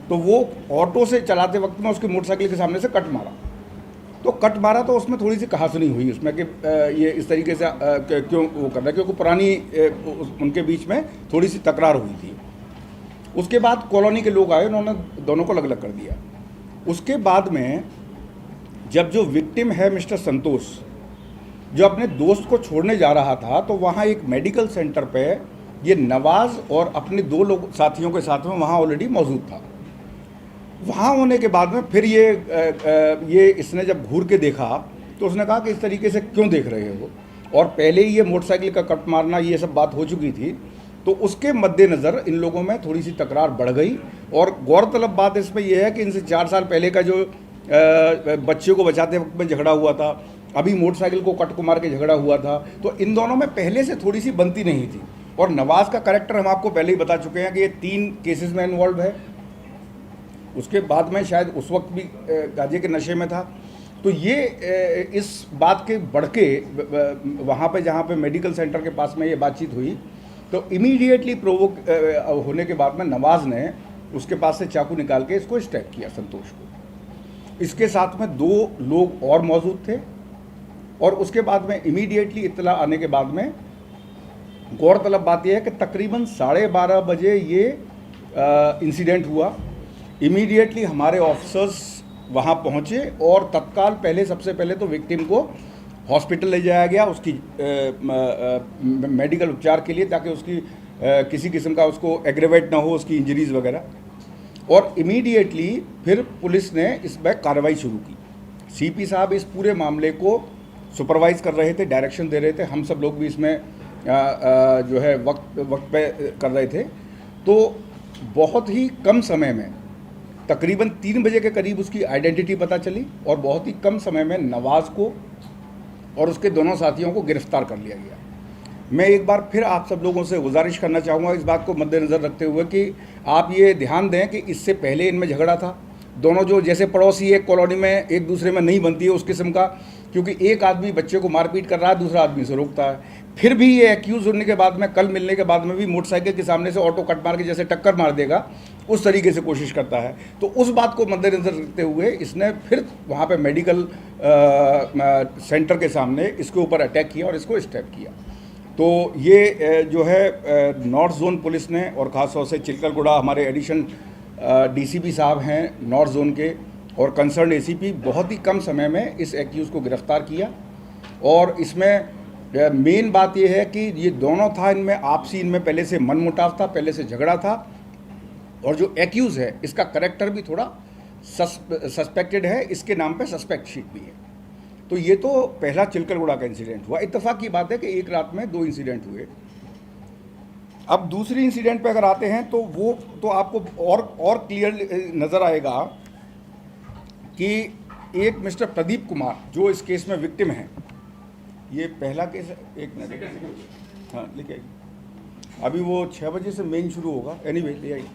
तो वो ऑटो से चलाते वक्त में उसकी मोटरसाइकिल के सामने से कट मारा। तो कट मारा तो उसमें थोड़ी सी कहासुनी हुई उसमें कि ये इस तरीके से क्यों वो कर रहा है, क्योंकि पुरानी उनके बीच में थोड़ी सी तकरार हुई थी। उसके बाद कॉलोनी के लोग आए, उन्होंने दोनों को अलग अलग कर दिया। उसके बाद में जब जो विक्टिम है मिस्टर संतोष, जो अपने दोस्त को छोड़ने जा रहा था, तो वहाँ एक मेडिकल सेंटर पे ये नवाज़ और अपने 2 लोग साथियों के साथ में वहाँ ऑलरेडी मौजूद था। वहाँ होने के बाद में फिर ये इसने जब घूर के देखा तो उसने कहा कि इस तरीके से क्यों देख रहे हो, और पहले ही ये मोटरसाइकिल का कट मारना ये सब बात हो चुकी थी। तो उसके मद्देनज़र इन लोगों में थोड़ी सी तकरार बढ़ गई। और गौरतलब बात इसमें यह है कि इनसे 4 साल पहले का जो बच्चे को बचाते वक्त में झगड़ा हुआ था, अभी मोटरसाइकिल को कट को मार के झगड़ा हुआ था, तो इन दोनों में पहले से थोड़ी सी बनती नहीं थी। और नवाज़ का कैरेक्टर हम आपको पहले ही बता चुके हैं कि ये 3 केसेस में इन्वॉल्व है। उसके बाद में शायद उस वक्त भी गांजे के नशे में था। तो ये इस बात के बढ़ के वहाँ पे जहाँ पे मेडिकल सेंटर के पास में ये बातचीत हुई, तो इमीडिएटली प्रोवोक होने के बाद में नवाज़ ने उसके पास से चाकू निकाल के इसको स्टैब किया, संतोष को। इसके साथ में 2 लोग और मौजूद थे। और उसके बाद में इमीडिएटली इत्तला आने के बाद में गौरतलब बात यह है कि तकरीबन 12:30 बजे ये इंसिडेंट हुआ। इमीडिएटली हमारे ऑफिसर्स वहाँ पहुँचे और तत्काल पहले सबसे पहले तो विक्टिम को हॉस्पिटल ले जाया गया उसकी मेडिकल उपचार के लिए, ताकि उसकी किसी किस्म का उसको एग्रेवेट ना हो, उसकी इंजरीज़ वगैरह। और इमीडिएटली फिर पुलिस ने इस पर कार्रवाई शुरू की। सीपी साहब इस पूरे मामले को सुपरवाइज़ कर रहे थे, डायरेक्शन दे रहे थे। हम सब लोग भी इसमें जो है वक्त पे कर रहे थे। तो बहुत ही कम समय में तकरीबन 3 बजे के करीब उसकी आइडेंटिटी पता चली और बहुत ही कम समय में नवाज़ को और उसके दोनों साथियों को गिरफ्तार कर लिया गया। मैं एक बार फिर आप सब लोगों से गुजारिश करना चाहूँगा इस बात को मद्देनज़र रखते हुए कि आप ये ध्यान दें कि इससे पहले इनमें झगड़ा था। दोनों जो जैसे पड़ोसी एक कॉलोनी में एक दूसरे में नहीं बनती है उस किस्म का, क्योंकि एक आदमी बच्चे को मारपीट कर रहा है, दूसरा आदमी से रोकता है। फिर भी ये एक्यूज़ होने के बाद में, कल मिलने के बाद में भी मोटरसाइकिल के सामने से ऑटो कट मार के जैसे टक्कर मार देगा उस तरीके से कोशिश करता है। तो उस बात को मद्देनज़र रखते हुए इसने फिर वहाँ पे मेडिकल सेंटर के सामने इसके ऊपर अटैक किया और इसको स्टैब किया। तो ये जो है नॉर्थ जोन पुलिस ने, और ख़ास तौर से चिलकलगुड़ा हमारे एडिशन डीसीपी साहब हैं नॉर्थ जोन के, और कंसर्न एसीपी, बहुत ही कम समय में इस एक्यूज़ को गिरफ्तार किया। और इसमें मेन बात यह है कि ये दोनों था, इनमें आपसी इनमें पहले से मनमुटाव था, पहले से झगड़ा था। और जो एक्यूज़ है इसका करैक्टर भी थोड़ा सस्पेक्टेड है, इसके नाम पे सस्पेक्ट शीट भी है। तो ये तो पहला चिलकलगुड़ा का इंसिडेंट हुआ। इत्तेफाक की बात है कि एक रात में 2 इंसिडेंट हुए। अब दूसरी इंसिडेंट पे अगर आते हैं तो वो तो आपको और क्लियर नज़र आएगा कि एक मिस्टर प्रदीप कुमार जो इस केस में विक्टिम हैं, ये पहला केस है। एक मिनट, हाँ लिखे, अभी वो 6 बजे से मेन शुरू होगा, एनीवे ले आइए।